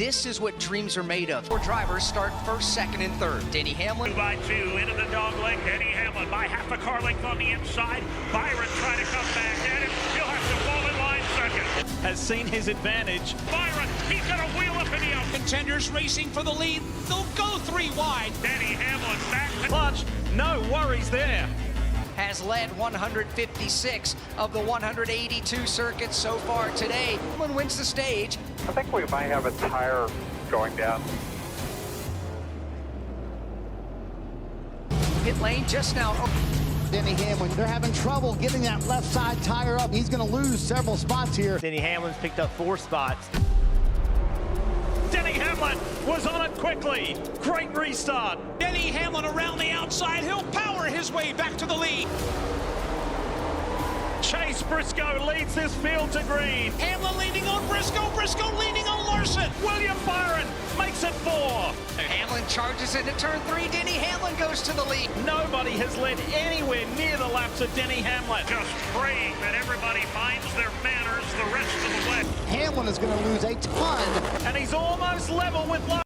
This is what dreams are made of. Four drivers start first, second, and third. Denny Hamlin. 2 by 2 into the dog leg. Denny Hamlin by half a car length on the inside. Byron trying to come back at him. He'll have to fall in line second. Has seen his advantage. Byron, he's going to wheel up in the out. Contenders racing for the lead. They'll go 3 wide. Denny Hamlin back. Clutch, no worries there. Has led 156 of the 182 circuits so far today. Hamlin wins the stage. I think we might have a tire going down. Pit lane just now. Denny Hamlin, they're having trouble getting that left side tire up. He's going to lose several spots here. Denny Hamlin's picked up 4 spots. Denny Hamlin was on it quickly. Great restart. Denny Hamlin around the outside. He'll power his way back to the lead. Chase Briscoe leads this field to green. Hamlin leaning on Briscoe. Briscoe leaning on Larson. William Byron makes it 4. Hamlin charges into turn 3. Denny Hamlin goes to the lead. Nobody has led anywhere near the laps of Denny Hamlin. Just praying that everybody finds their manners the rest of the way. Hamlin is going to lose a ton. And he's almost level with Larson.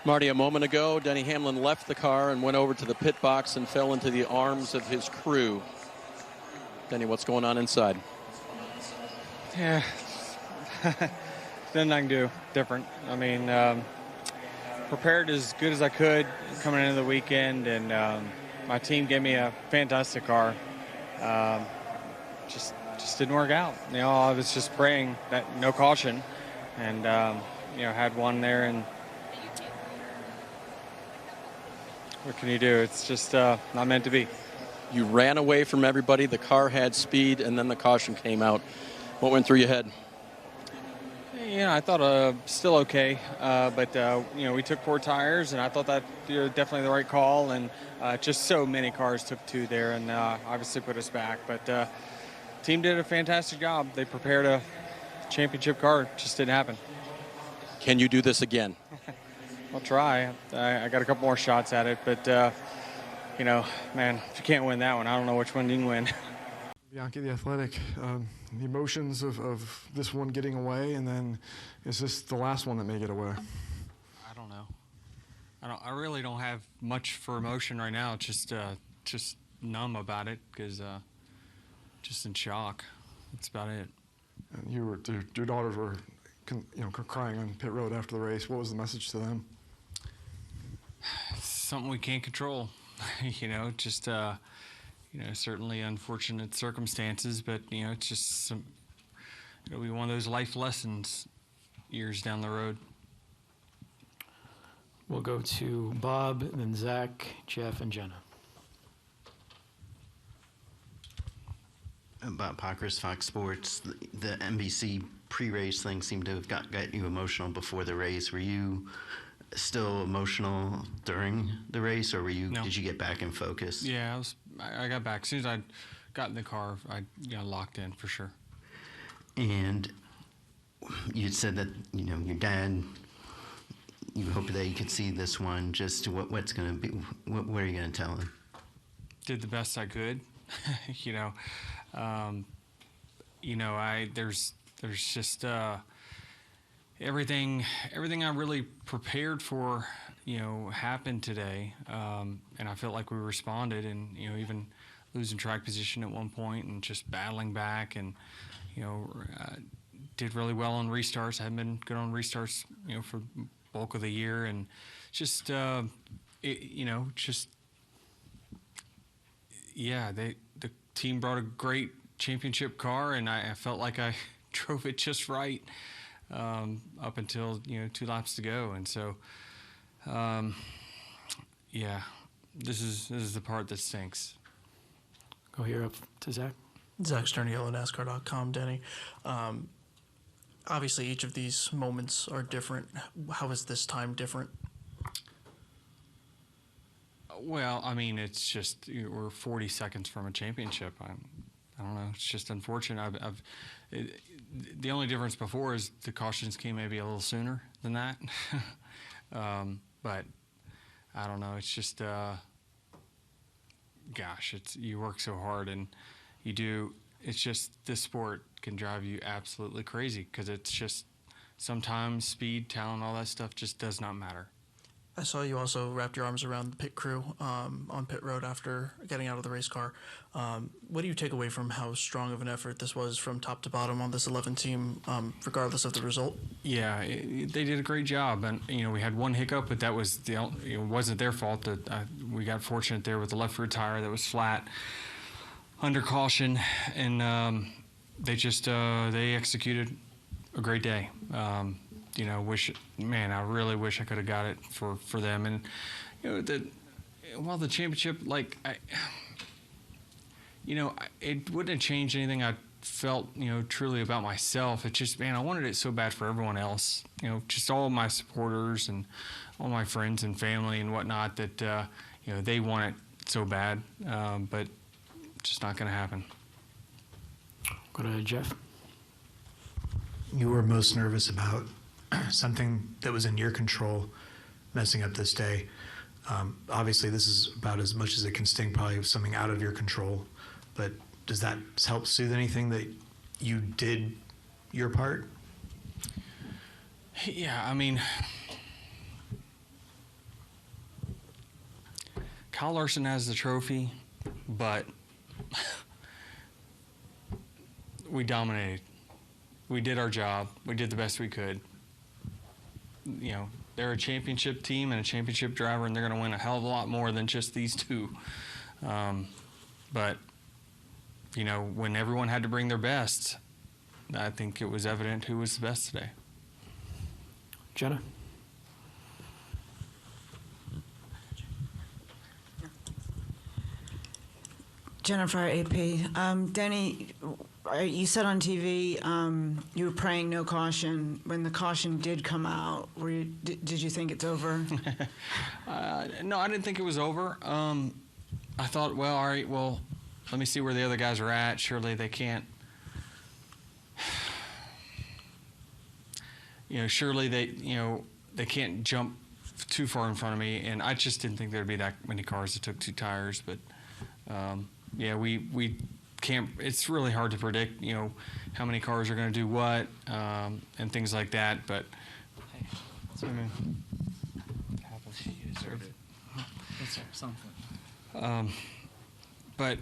Marty, a moment ago, Denny Hamlin left the car and went over to the pit box and fell into the arms of his crew. Denny, what's going on inside? Yeah, nothing I can do different. I mean, prepared as good as I could coming into the weekend, and my team gave me a fantastic car. Just didn't work out. You know, I was just praying that no caution, and you know, had one there, and what can you do? It's just not meant to be. You ran away from everybody. The car had speed, and then the caution came out. What went through your head? Yeah, I thought still okay, but you know, we took 4 tires, and I thought that definitely the right call, and just so many cars took 2 there, and obviously put us back. But team did a fantastic job. They prepared a championship car. It just didn't happen. Can you do this again? I'll try. I got a couple more shots at it, but you know, man, if you can't win that one, I don't know which one you can win. Bianchi, the Athletic, the emotions of this one getting away, and then is this the last one that may get away? I don't know. I really don't have much for emotion right now. Just numb about it, because just in shock. That's about it. And your daughters were, crying on pit road after the race. What was the message to them? Something we can't control. You know, just you know, certainly unfortunate circumstances, but you know, it's just it'll be one of those life lessons years down the road. We'll go to Bob, then Zach, Jeff, and Jenna. Bob Pockers, Fox Sports. The NBC pre-race thing seemed to have got you emotional before the race. Were you still emotional during the race, or No. Did you get back in focus? Yeah, I got back. As soon as I got in the car, I locked in for sure. And you said that, you know, your dad, you hope that you could see this one. Just what's going to be, what are you going to tell him? Did the best I could. You know, there's just everything I really prepared for, you know, happened today, and I felt like we responded, and you know, even losing track position at one point and just battling back, and you know, did really well on restarts. I hadn't been good on restarts, you know, for bulk of the year, and just the team brought a great championship car, and I felt like I drove it just right up until, you know, 2 laps to go, and so yeah, this is the part that stinks. Go here up to Zach. Zach Sterniolo, NASCAR.com. Denny, obviously each of these moments are different. How is this time different? Well, I mean, it's just we're 40 seconds from a championship. I don't know. It's just unfortunate. The only difference before is the cautions came maybe a little sooner than that. But I don't know. It's just, gosh, you work so hard, and you do. It's just this sport can drive you absolutely crazy, because it's just sometimes speed, talent, all that stuff just does not matter. I saw you also wrapped your arms around the pit crew on pit road after getting out of the race car. What do you take away from how strong of an effort this was from top to bottom on this 11 team, regardless of the result? Yeah, they did a great job, and you know, we had one hiccup, but that was it wasn't their fault. That we got fortunate there with the left rear tire that was flat under caution, and they just they executed a great day. You know, I really wish I could have got it for them. And you know, while the championship, it wouldn't have changed anything I felt, you know, truly about myself. It's just, man, I wanted it so bad for everyone else. You know, just all of my supporters and all my friends and family and whatnot, that you know, they want it so bad, but just not going to happen. Go to Jeff. You were most nervous about something that was in your control messing up this day. Obviously, this is about as much as it can sting, probably something out of your control. But does that help soothe anything that you did your part? Yeah, I mean, Kyle Larson has the trophy, but we dominated. We did our job. We did the best we could. You know, they're a championship team and a championship driver, and they're going to win a hell of a lot more than just these two. But, you know, when everyone had to bring their best, I think it was evident who was the best today. Jenna? Jennifer, AP. Denny, you said on TV you were praying no caution. When the caution did come out, did you think it's over? No, I didn't think it was over. I thought, well, all right, well, let me see where the other guys are at. Surely they can't. Surely they can't jump too far in front of me. And I just didn't think there'd be that many cars that took 2 tires. But yeah, we can't. It's really hard to predict, how many cars are going to do what and things like that. But hey, You deserve it. It's something. But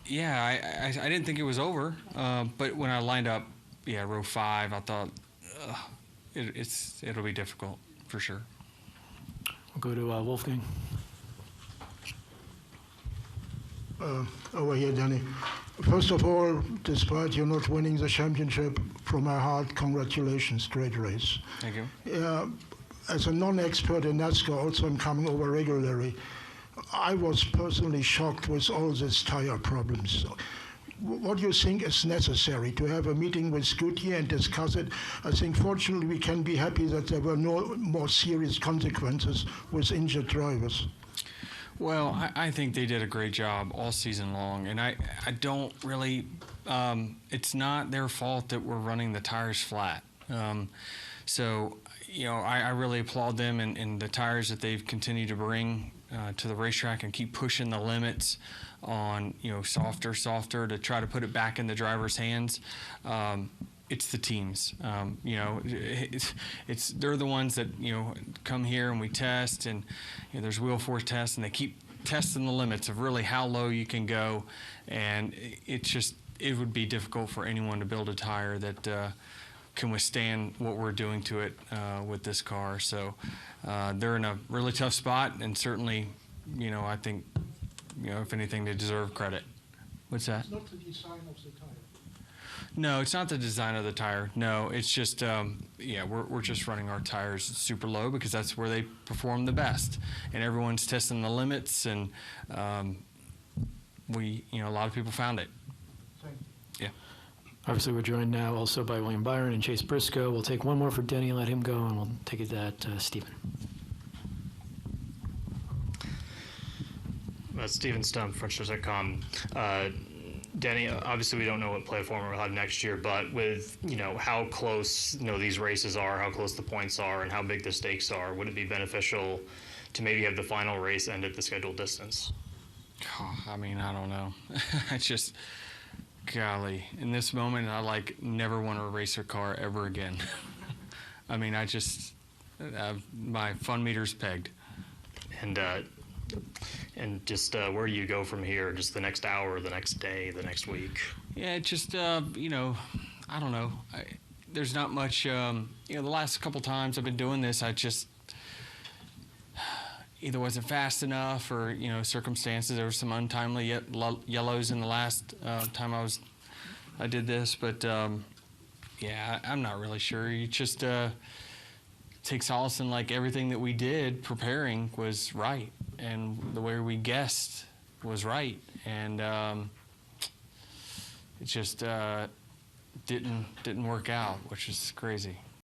yeah, I didn't think it was over. But when I lined up, row 5, I thought it'll be difficult for sure. We'll go to Wolfgang. Over here, Denny. First of all, despite you not winning the championship, from my heart, congratulations, great race. Thank you. As a non-expert in NASCAR, also I'm coming over regularly. I was personally shocked with all these tire problems. What do you think is necessary to have a meeting with Goodyear and discuss it? I think fortunately we can be happy that there were no more serious consequences with injured drivers. Well, I think they did a great job all season long, and I don't really, it's not their fault that we're running the tires flat. So, I really applaud them and the tires that they've continued to bring to the racetrack and keep pushing the limits on, softer to try to put it back in the driver's hands. It's the teams, they're the ones that, come here and we test and there's wheel force tests and they keep testing the limits of really how low you can go. And it would be difficult for anyone to build a tire that can withstand what we're doing to it with this car. So they're in a really tough spot and certainly, I think, if anything, they deserve credit. What's that? It's not the design of the tire. No, it's not the design of the tire. No, it's just, we're just running our tires super low because that's where they perform the best. And everyone's testing the limits, and a lot of people found it. Yeah. Obviously, we're joined now also by William Byron and Chase Briscoe. We'll take one more for Denny and let him go, and we'll take it at Stephen. Stephen Stump, FrenchNews.com. Denny, obviously we don't know what platform we'll have next year, but with, how close, these races are, how close the points are, and how big the stakes are, would it be beneficial to maybe have the final race end at the scheduled distance? I don't know. It's just, golly, in this moment, I never want to race a car ever again. My fun meter's pegged. And just where do you go from here? Just the next hour, the next day, the next week? Yeah, just, I don't know. There's not much, the last couple times I've been doing this, I just either wasn't fast enough or, circumstances. There were some untimely yellows in the last time I did this. But, I'm not really sure. You just take solace in everything that we did preparing was right. And the way we guessed was right, and it just didn't work out, which is crazy.